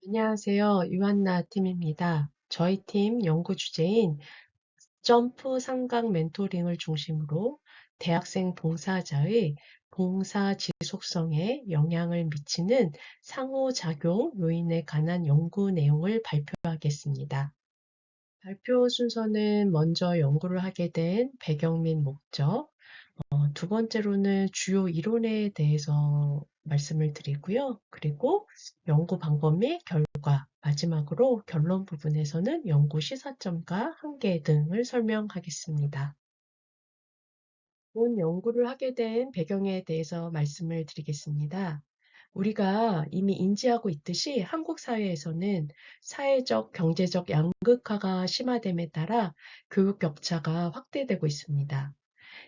안녕하세요. 유한나 팀입니다. 저희 팀 연구 주제인 점프 삼각 멘토링을 중심으로 대학생 봉사자의 봉사 지속성에 영향을 미치는 상호작용 요인에 관한 연구 내용을 발표하겠습니다. 발표 순서는 먼저 연구를 하게 된 배경 및 목적, 두 번째로는 주요 이론에 대해서 말씀을 드리고요. 그리고 연구 방법 및 결과, 마지막으로 결론 부분에서는 연구 시사점과 한계 등을 설명하겠습니다. 본 연구를 하게 된 배경에 대해서 말씀을 드리겠습니다. 우리가 이미 인지하고 있듯이 한국 사회에서는 사회적, 경제적 양극화가 심화됨에 따라 교육 격차가 확대되고 있습니다.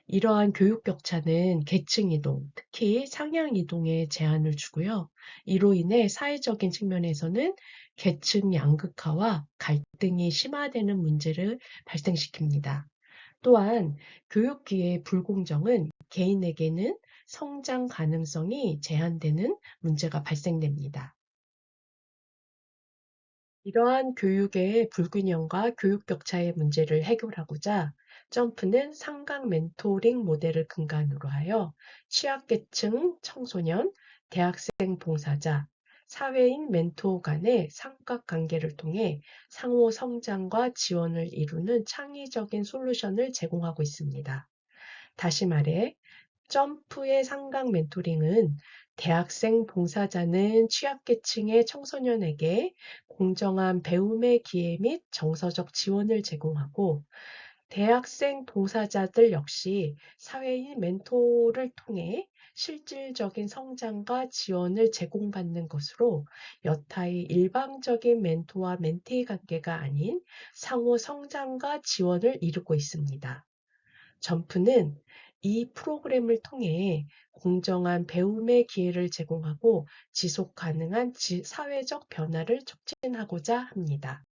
이러한 교육 격차는 계층 이동, 특히 상향 이동에 제한을 주고요. 이로 인해 사회적인 측면에서는 계층 양극화와 갈등이 심화되는 문제를 발생시킵니다. 또한 교육 기회의 불공정은 개인에게는 성장 가능성이 제한되는 문제가 발생됩니다. 이러한 교육의 불균형과 교육 격차의 문제를 해결하고자 점프는 삼각 멘토링 모델을 근간으로 하여 취약계층 청소년, 대학생 봉사자, 사회인 멘토 간의 삼각관계를 통해 상호 성장과 지원을 이루는 창의적인 솔루션을 제공하고 있습니다. 다시 말해 점프의 삼각 멘토링은 대학생 봉사자는 취약계층의 청소년에게 공정한 배움의 기회 및 정서적 지원을 제공하고 대학생 봉사자들 역시 사회인 멘토를 통해 실질적인 성장과 지원을 제공받는 것으로 여타의 일방적인 멘토와 멘티 관계가 아닌 상호 성장과 지원을 이루고 있습니다. 점프는 이 프로그램을 통해 공정한 배움의 기회를 제공하고 지속 가능한 사회적 변화를 촉진하고자 합니다.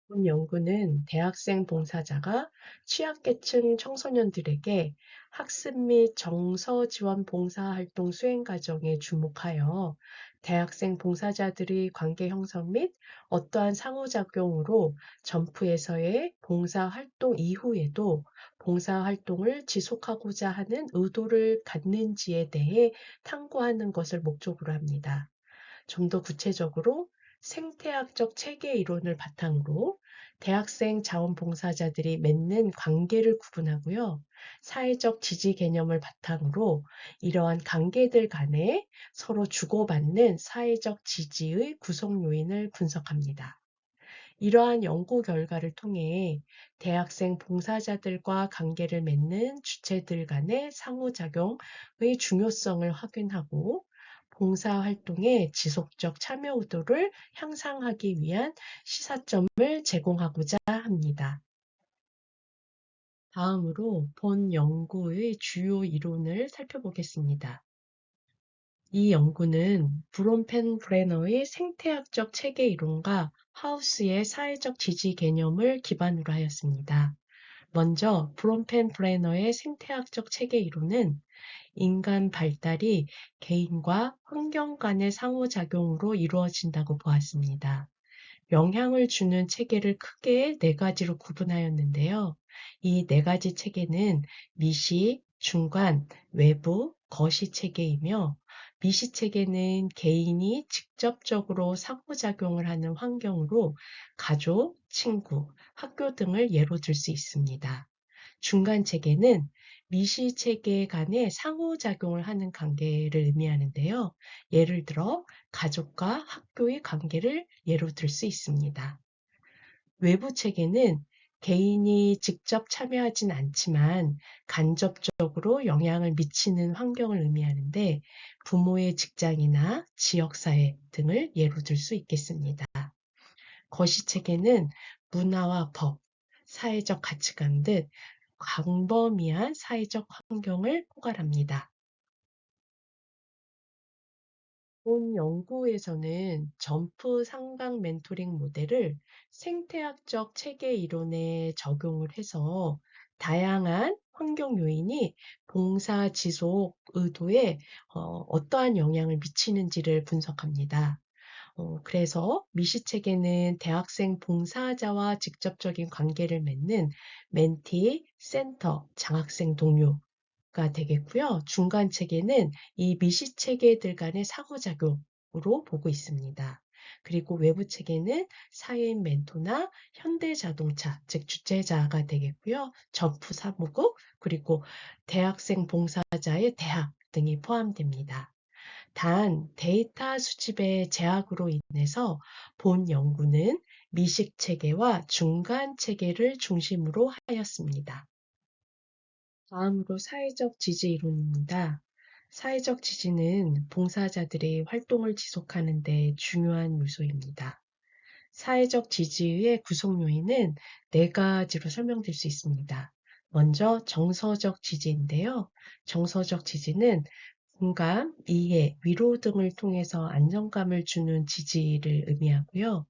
본 연구는 대학생 봉사자가 취약계층 청소년들에게 학습 및 정서 지원 봉사활동 수행 과정에 주목하여 대학생 봉사자들의 관계 형성 및 어떠한 상호작용으로 점프에서의 봉사활동 이후에도 봉사활동을 지속하고자 하는 의도를 갖는지에 대해 탐구하는 것을 목적으로 합니다. 좀 더 구체적으로 생태학적 체계 이론을 바탕으로 대학생 자원봉사자들이 맺는 관계를 구분하고요. 사회적 지지 개념을 바탕으로 이러한 관계들 간에 서로 주고받는 사회적 지지의 구성 요인을 분석합니다. 이러한 연구 결과를 통해 대학생 봉사자들과 관계를 맺는 주체들 간의 상호작용의 중요성을 확인하고 봉사활동의 지속적 참여 의도를 향상하기 위한 시사점을 제공하고자 합니다. 다음으로 본 연구의 주요 이론을 살펴보겠습니다. 이 연구는 브롬펜 브레너의 생태학적 체계 이론과 하우스의 사회적 지지 개념을 기반으로 하였습니다. 먼저 브롬펜 브레너의 생태학적 체계 이론은 인간 발달이 개인과 환경 간의 상호작용으로 이루어진다고 보았습니다. 영향을 주는 체계를 크게 네 가지로 구분하였는데요. 이 네 가지 체계는 미시, 중간, 외부, 거시 체계이며 미시 체계는 개인이 직접적으로 상호작용을 하는 환경으로 가족, 친구, 학교 등을 예로 들 수 있습니다. 중간 체계는 미시 체계 간의 상호작용을 하는 관계를 의미하는데요. 예를 들어 가족과 학교의 관계를 예로 들 수 있습니다. 외부 체계는 개인이 직접 참여하진 않지만 간접적으로 영향을 미치는 환경을 의미하는데 부모의 직장이나 지역사회 등을 예로 들 수 있겠습니다. 거시체계는 문화와 법, 사회적 가치관 등 광범위한 사회적 환경을 포괄합니다. 본 연구에서는 점프 삼각 멘토링 모델을 생태학적 체계 이론에 적용을 해서 다양한 환경 요인이 봉사 지속 의도에 어떠한 영향을 미치는지를 분석합니다. 그래서 미시책에는 대학생 봉사자와 직접적인 관계를 맺는 멘티, 센터, 장학생 동료가 되겠고요. 중간 체계는 이 미시체계들 간의 상호작용으로 보고 있습니다. 그리고 외부 체계는 사회인 멘토나 현대자동차, 즉 주최자가 되겠고요. 점프 사무국, 그리고 대학생 봉사자의 대학 등이 포함됩니다. 단, 데이터 수집의 제약으로 인해서 본 연구는 미식 체계와 중간 체계를 중심으로 하였습니다. 다음으로 사회적 지지 이론입니다. 사회적 지지는 봉사자들의 활동을 지속하는 데 중요한 요소입니다. 사회적 지지의 구성 요인은 네 가지로 설명될 수 있습니다. 먼저 정서적 지지인데요. 정서적 지지는 공감, 이해, 위로 등을 통해서 안정감을 주는 지지를 의미하고요.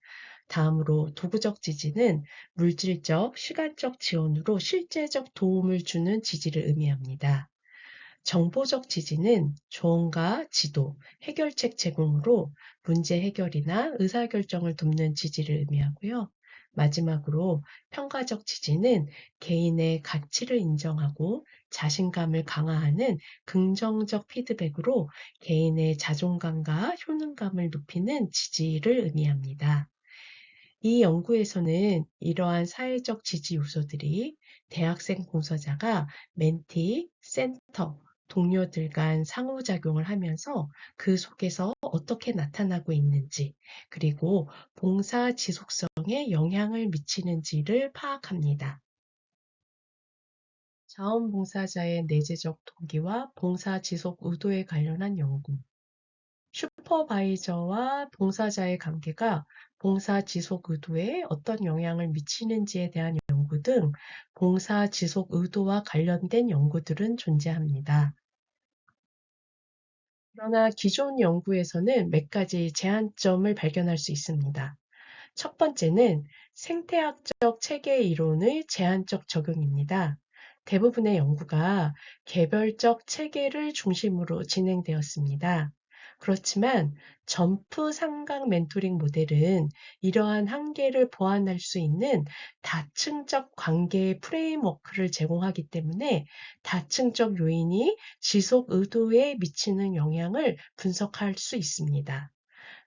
다음으로 도구적 지지는 물질적, 시간적 지원으로 실제적 도움을 주는 지지를 의미합니다. 정보적 지지는 조언과 지도, 해결책 제공으로 문제 해결이나 의사결정을 돕는 지지를 의미하고요. 마지막으로 평가적 지지는 개인의 가치를 인정하고 자신감을 강화하는 긍정적 피드백으로 개인의 자존감과 효능감을 높이는 지지를 의미합니다. 이 연구에서는 이러한 사회적 지지 요소들이 대학생 봉사자가 멘티, 센터, 동료들 간 상호작용을 하면서 그 속에서 어떻게 나타나고 있는지, 그리고 봉사 지속성에 영향을 미치는지를 파악합니다. 자원봉사자의 내재적 동기와 봉사 지속 의도에 관련한 연구. 슈퍼바이저와 봉사자의 관계가 봉사 지속 의도에 어떤 영향을 미치는지에 대한 연구 등 봉사 지속 의도와 관련된 연구들은 존재합니다. 그러나 기존 연구에서는 몇 가지 제한점을 발견할 수 있습니다. 첫 번째는 생태학적 체계 이론의 제한적 적용입니다. 대부분의 연구가 개별적 체계를 중심으로 진행되었습니다. 그렇지만 점프 삼각 멘토링 모델은 이러한 한계를 보완할 수 있는 다층적 관계의 프레임워크를 제공하기 때문에 다층적 요인이 지속 의도에 미치는 영향을 분석할 수 있습니다.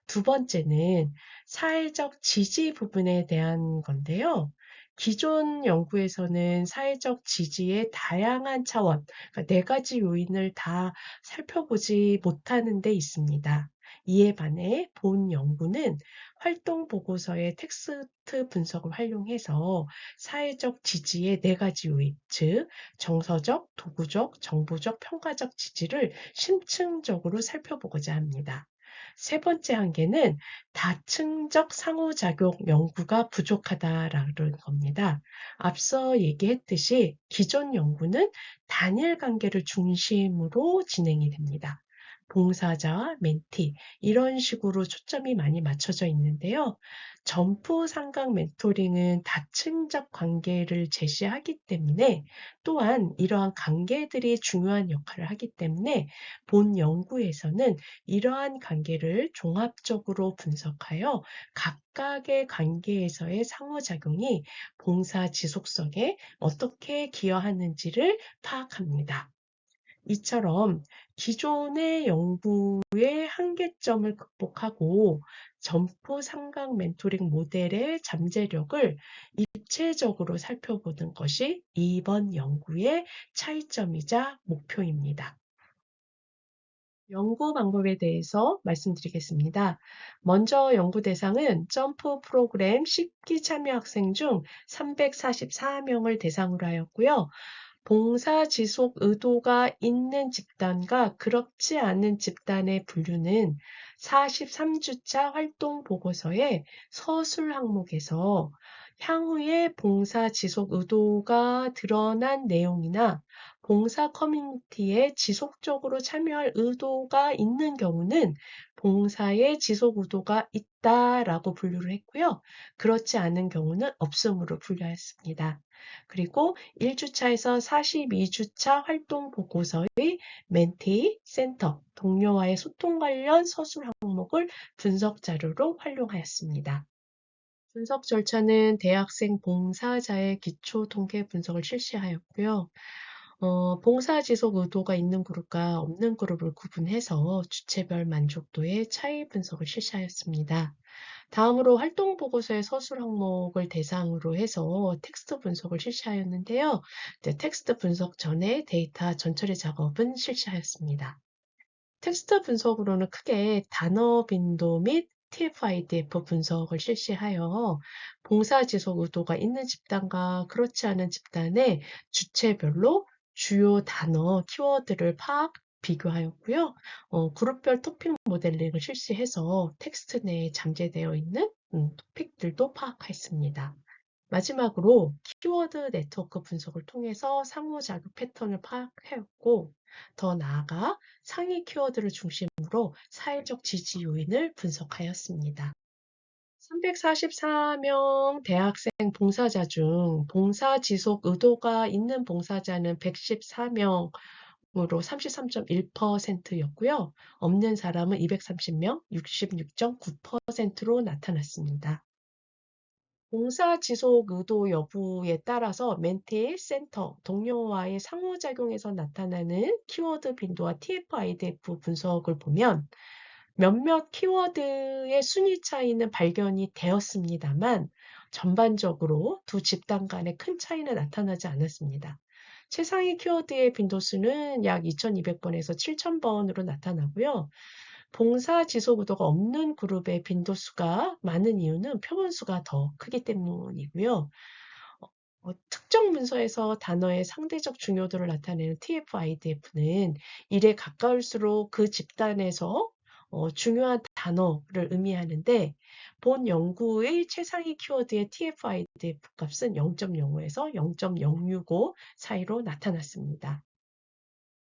두 번째는 사회적 지지 부분에 대한 건데요. 기존 연구에서는 사회적 지지의 다양한 차원, 그러니까 네 가지 요인을 다 살펴보지 못하는 데 있습니다. 이에 반해 본 연구는 활동 보고서의 텍스트 분석을 활용해서 사회적 지지의 네 가지 요인, 즉 정서적, 도구적, 정보적, 평가적 지지를 심층적으로 살펴보고자 합니다. 세 번째 한계는 다층적 상호작용 연구가 부족하다라는 겁니다. 앞서 얘기했듯이 기존 연구는 단일 관계를 중심으로 진행이 됩니다. 봉사자와 멘티 이런 식으로 초점이 많이 맞춰져 있는데요. 점프 삼각 멘토링은 다층적 관계를 제시하기 때문에 또한 이러한 관계들이 중요한 역할을 하기 때문에 본 연구에서는 이러한 관계를 종합적으로 분석하여 각각의 관계에서의 상호작용이 봉사 지속성에 어떻게 기여하는지를 파악합니다. 이처럼 기존의 연구의 한계점을 극복하고 점프 삼각 멘토링 모델의 잠재력을 입체적으로 살펴보는 것이 이번 연구의 차이점이자 목표입니다. 연구 방법에 대해서 말씀드리겠습니다. 먼저 연구 대상은 점프 프로그램 10기 참여 학생 중 344명을 대상으로 하였고요. 봉사 지속 의도가 있는 집단과 그렇지 않은 집단의 분류는 43주차 활동 보고서의 서술 항목에서 향후에 봉사 지속 의도가 드러난 내용이나 봉사 커뮤니티에 지속적으로 참여할 의도가 있는 경우는 봉사의 지속 의도가 있다라고 분류를 했고요. 그렇지 않은 경우는 없음으로 분류했습니다. 그리고 1주차에서 42주차 활동 보고서의 멘티, 센터, 동료와의 소통 관련 서술 항목을 분석 자료로 활용하였습니다. 분석 절차는 대학생 봉사자의 기초 통계 분석을 실시하였고요. 봉사 지속 의도가 있는 그룹과 없는 그룹을 구분해서 주체별 만족도의 차이 분석을 실시하였습니다. 다음으로 활동 보고서의 서술 항목을 대상으로 해서 텍스트 분석을 실시하였는데요. 텍스트 분석 전에 데이터 전처리 작업은 실시하였습니다. 텍스트 분석으로는 크게 단어 빈도 및 TF-IDF 분석을 실시하여 봉사 지속 의도가 있는 집단과 그렇지 않은 집단의 주체별로 주요 단어, 키워드를 비교하였고요. 그룹별 토픽 모델링을 실시해서 텍스트 내에 잠재되어 있는 토픽들도 파악했습니다. 마지막으로 키워드 네트워크 분석을 통해서 상호작용 패턴을 파악하였고, 더 나아가 상위 키워드를 중심으로 사회적 지지 요인을 분석하였습니다. 344명 대학생 봉사자 중 봉사 지속 의도가 있는 봉사자는 114명으로 33.1%였고요. 없는 사람은 230명, 66.9%로 나타났습니다. 봉사 지속 의도 여부에 따라서 멘티, 센터, 동료와의 상호작용에서 나타나는 키워드 빈도와 TF-IDF 분석을 보면 몇몇 키워드의 순위 차이는 발견이 되었습니다만 전반적으로 두 집단 간의 큰 차이는 나타나지 않았습니다. 최상위 키워드의 빈도수는 약 2200번에서 7000번으로 나타나고요. 봉사 지속 의도가 없는 그룹의 빈도수가 많은 이유는 표본수가 더 크기 때문이고요. 특정 문서에서 단어의 상대적 중요도를 나타내는 TF-IDF는 1에 가까울수록 그 집단에서 중요한 단어를 의미하는데 본 연구의 최상위 키워드의 TF-IDF 값은 0.05에서 0.065 사이로 나타났습니다.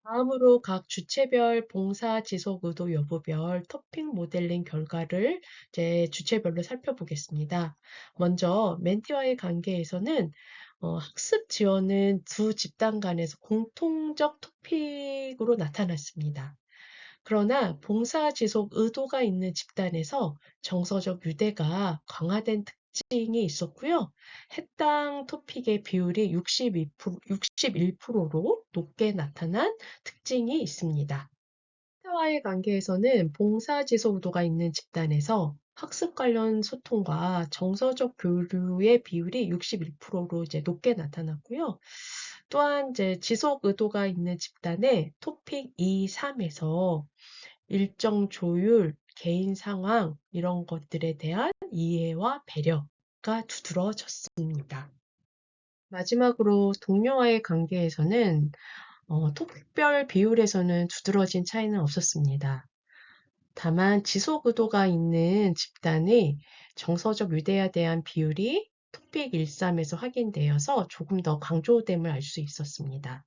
다음으로 각 주체별 봉사 지속 의도 여부별 토픽 모델링 결과를 이제 주체별로 살펴보겠습니다. 먼저 멘티와의 관계에서는 학습 지원은 두 집단 간에서 공통적 토픽으로 나타났습니다. 그러나 봉사 지속 의도가 있는 집단에서 정서적 유대가 강화된 특징이 있었고요. 해당 토픽의 비율이 61%로 높게 나타난 특징이 있습니다. 사회와의 관계에서는 봉사 지속 의도가 있는 집단에서 학습 관련 소통과 정서적 교류의 비율이 61%로 이제 높게 나타났고요. 또한 이제 지속 의도가 있는 집단의 토픽 2, 3에서 일정 조율, 개인 상황 이런 것들에 대한 이해와 배려가 두드러졌습니다. 마지막으로 동료와의 관계에서는 토픽별 비율에서는 두드러진 차이는 없었습니다. 다만 지속 의도가 있는 집단의 정서적 유대에 대한 비율이 토픽 1.3에서 확인되어서 조금 더 강조됨을 알 수 있었습니다.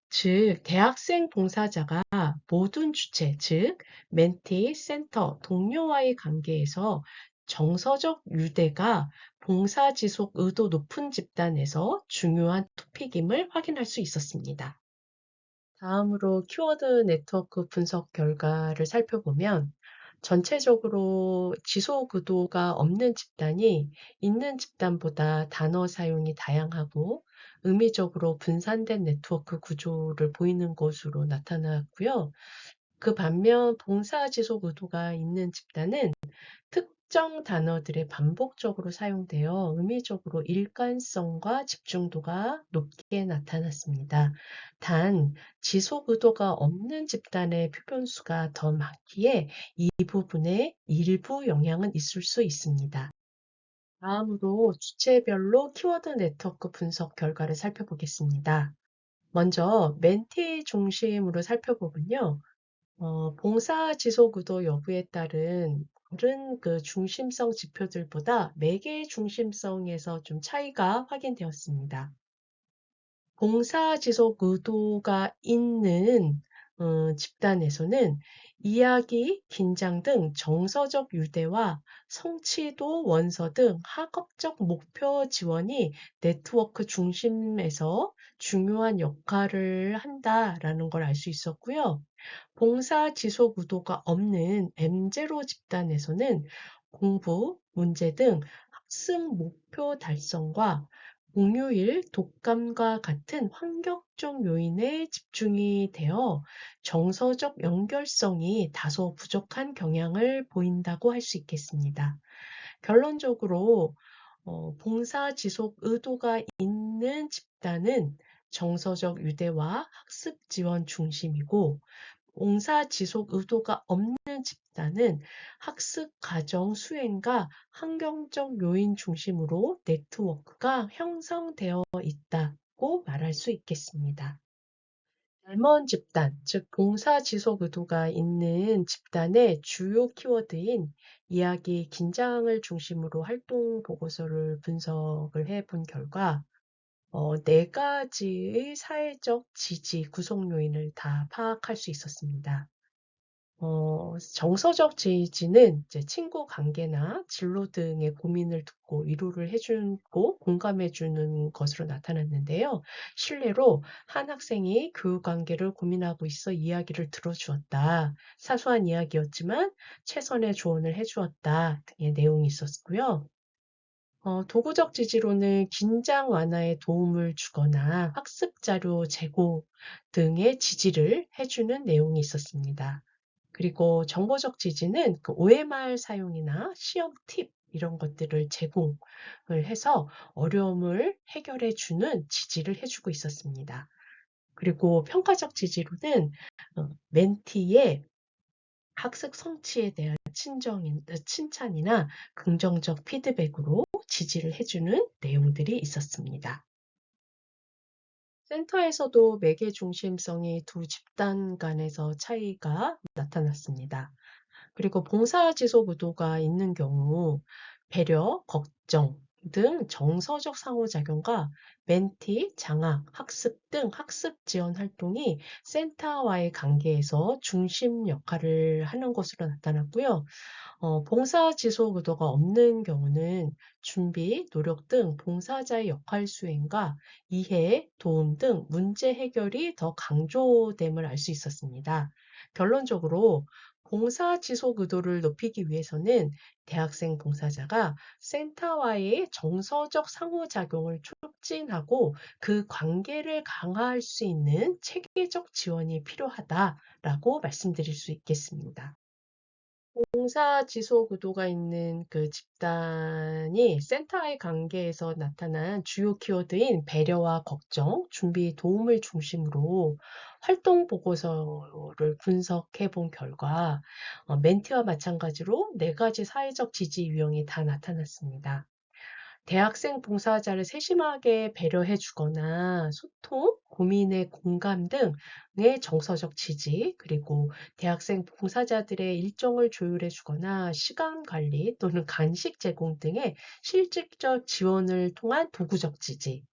즉, 대학생 봉사자가 모든 주체, 즉 멘티, 센터, 동료와의 관계에서 정서적 유대가 봉사 지속 의도 높은 집단에서 중요한 토픽임을 확인할 수 있었습니다. 다음으로 키워드 네트워크 분석 결과를 살펴보면 전체적으로 지속 의도가 없는 집단이 있는 집단보다 단어 사용이 다양하고 의미적으로 분산된 네트워크 구조를 보이는 것으로 나타났고요. 그 반면 봉사 지속 의도가 있는 집단은 특정 단어들이 반복적으로 사용되어 의미적으로 일관성과 집중도가 높게 나타났습니다. 단, 지속 의도가 없는 집단의 표본수가 더 많기에 이 부분에 일부 영향은 있을 수 있습니다. 다음으로 주체별로 키워드 네트워크 분석 결과를 살펴보겠습니다. 먼저 멘티 중심으로 살펴보면요. 봉사 지속 의도 여부에 따른 다른 그 중심성 지표들보다 매개 중심성에서 좀 차이가 확인되었습니다. 봉사지속 의도가 있는 집단에서는 이야기, 긴장 등 정서적 유대와 성취도, 원서 등 학업적 목표 지원이 네트워크 중심에서 중요한 역할을 한다라는 걸 알 수 있었고요. 봉사 지속 의도가 없는 M0 집단에서는 공부, 문제 등 학습 목표 달성과 공휴일, 독감과 같은 환경적 요인에 집중이 되어 정서적 연결성이 다소 부족한 경향을 보인다고 할 수 있겠습니다. 결론적으로 봉사 지속 의도가 있는 집단은 정서적 유대와 학습 지원 중심이고 봉사 지속 의도가 없는 집단은 학습 과정 수행과 환경적 요인 중심으로 네트워크가 형성되어 있다고 말할 수 있겠습니다. 닮은 집단, 즉 봉사 지속 의도가 있는 집단의 주요 키워드인 이야기, 긴장을 중심으로 활동 보고서를 분석을 해본 결과 4가지의 사회적 지지 구성 요인을 다 파악할 수 있었습니다. 정서적 지지는 이제 친구 관계나 진로 등의 고민을 듣고 위로를 해주고 공감해주는 것으로 나타났는데요. 실례로 한 학생이 교육 관계를 고민하고 있어 이야기를 들어주었다. 사소한 이야기였지만 최선의 조언을 해주었다 등의 내용이 있었고요. 도구적 지지로는 긴장 완화에 도움을 주거나 학습 자료 제공 등의 지지를 해주는 내용이 있었습니다. 그리고 정보적 지지는 그 OMR 사용이나 시험 팁 이런 것들을 제공을 해서 어려움을 해결해 주는 지지를 해주고 있었습니다. 그리고 평가적 지지로는 멘티의 학습 성취에 대한 칭찬이나 긍정적 피드백으로 지지를 해주는 내용들이 있었습니다. 센터에서도 매개 중심성이 두 집단 간에서 차이가 나타났습니다. 그리고 봉사 지속 의도가 있는 경우 배려, 걱정 등 정서적 상호작용과 멘티, 장학, 학습 등 학습 지원 활동이 센터와의 관계에서 중심 역할을 하는 것으로 나타났고요. 봉사 지속 의도가 없는 경우는 준비, 노력 등 봉사자의 역할 수행과 이해, 도움 등 문제 해결이 더 강조됨을 알 수 있었습니다. 결론적으로 봉사 지속 의도를 높이기 위해서는 대학생 봉사자가 센터와의 정서적 상호작용을 촉진하고 그 관계를 강화할 수 있는 체계적 지원이 필요하다라고 말씀드릴 수 있겠습니다. 봉사 지속 의도가 있는 그 집단이 센터와의 관계에서 나타난 주요 키워드인 배려와 걱정, 준비, 도움을 중심으로 활동 보고서를 분석해 본 결과 멘티와 마찬가지로 4가지 사회적 지지 유형이 다 나타났습니다. 대학생 봉사자를 세심하게 배려해 주거나 소통, 고민의 공감 등의 정서적 지지, 그리고 대학생 봉사자들의 일정을 조율해 주거나 시간 관리 또는 간식 제공 등의 실질적 지원을 통한 도구적 지지,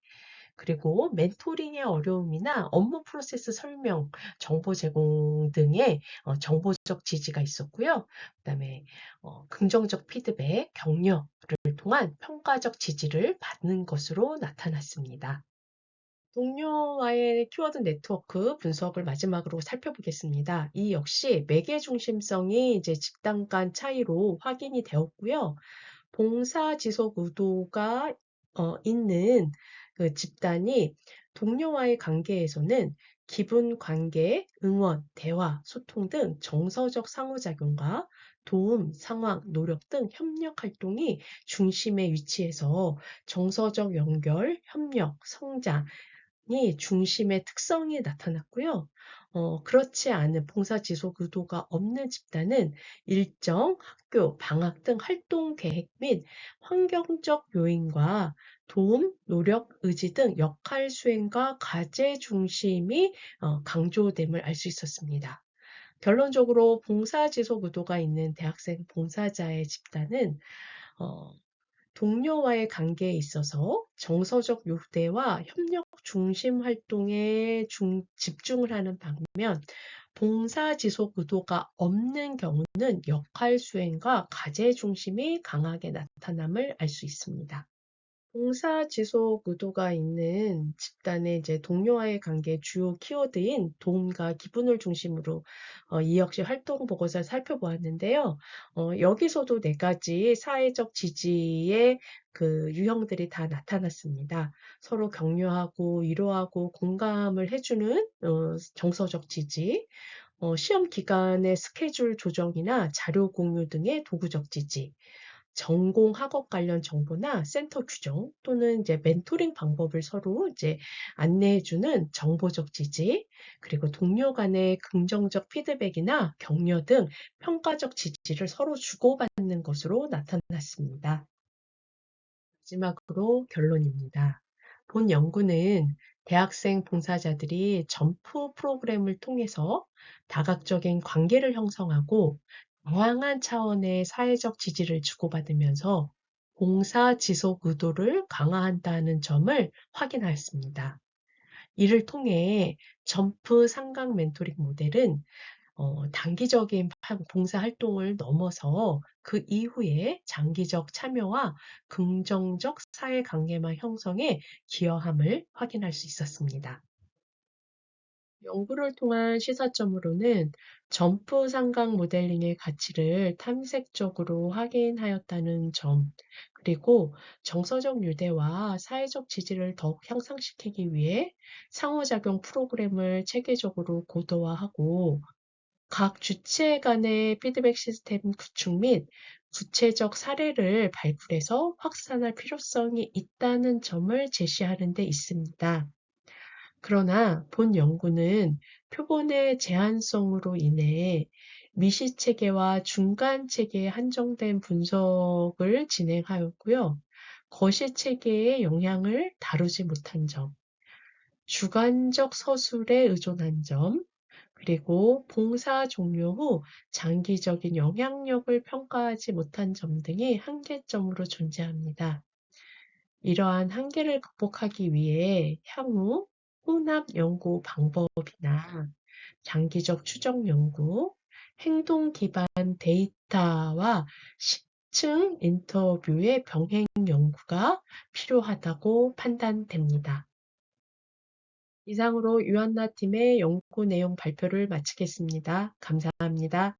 그리고 멘토링의 어려움이나 업무 프로세스 설명, 정보 제공 등의 정보적 지지가 있었고요. 그다음에 긍정적 피드백, 격려를 통한 평가적 지지를 받는 것으로 나타났습니다. 동료와의 키워드 네트워크 분석을 마지막으로 살펴보겠습니다. 이 역시 매개 중심성이 이제 집단 간 차이로 확인이 되었고요. 봉사 지속 의도가 있는 그 집단이 동료와의 관계에서는 기분 관계, 응원, 대화, 소통 등 정서적 상호작용과 도움, 상황, 노력 등 협력 활동이 중심에 위치해서 정서적 연결, 협력, 성장, 이 중심의 특성이 나타났고요. 그렇지 않은 봉사 지속 의도가 없는 집단은 일정, 학교, 방학 등 활동 계획 및 환경적 요인과 도움, 노력, 의지 등 역할 수행과 과제 중심이 강조됨을 알 수 있었습니다. 결론적으로 봉사 지속 의도가 있는 대학생 봉사자의 집단은 동료와의 관계에 있어서 정서적 유대와 협력 중심 활동에 집중을 하는 반면 봉사 지속 의도가 없는 경우는 역할 수행과 과제 중심이 강하게 나타남을 알 수 있습니다. 봉사 지속 의도가 있는 집단의 이제 동료와의 관계 주요 키워드인 도움과 기분을 중심으로 이 역시 활동 보고서를 살펴보았는데요. 여기서도 네 가지 사회적 지지의 그 유형들이 다 나타났습니다. 서로 격려하고 위로하고 공감을 해주는 정서적 지지, 시험 기간의 스케줄 조정이나 자료 공유 등의 도구적 지지, 전공 학업 관련 정보나 센터 규정 또는 이제 멘토링 방법을 서로 이제 안내해주는 정보적 지지, 그리고 동료 간의 긍정적 피드백이나 격려 등 평가적 지지를 서로 주고받는 것으로 나타났습니다. 마지막으로 결론입니다. 본 연구는 대학생 봉사자들이 점프 프로그램을 통해서 다각적인 관계를 형성하고 다양한 차원의 사회적 지지를 주고받으면서 봉사 지속 의도를 강화한다는 점을 확인하였습니다. 이를 통해 점프 삼각 멘토링 모델은 단기적인 봉사활동을 넘어서 그 이후에 장기적 참여와 긍정적 사회관계망 형성에 기여함을 확인할 수 있었습니다. 연구를 통한 시사점으로는 점프 삼각 모델링의 가치를 탐색적으로 확인하였다는 점, 그리고 정서적 유대와 사회적 지지를 더욱 향상시키기 위해 상호작용 프로그램을 체계적으로 고도화하고 각 주체 간의 피드백 시스템 구축 및 구체적 사례를 발굴해서 확산할 필요성이 있다는 점을 제시하는 데 있습니다. 그러나 본 연구는 표본의 제한성으로 인해 미시 체계와 중간 체계에 한정된 분석을 진행하였고요. 거시 체계의 영향을 다루지 못한 점, 주관적 서술에 의존한 점, 그리고 봉사 종료 후 장기적인 영향력을 평가하지 못한 점 등이 한계점으로 존재합니다. 이러한 한계를 극복하기 위해 향후 혼합 연구 방법이나 장기적 추적 연구, 행동 기반 데이터와 심층 인터뷰의 병행 연구가 필요하다고 판단됩니다. 이상으로 유한나 팀의 연구 내용 발표를 마치겠습니다. 감사합니다.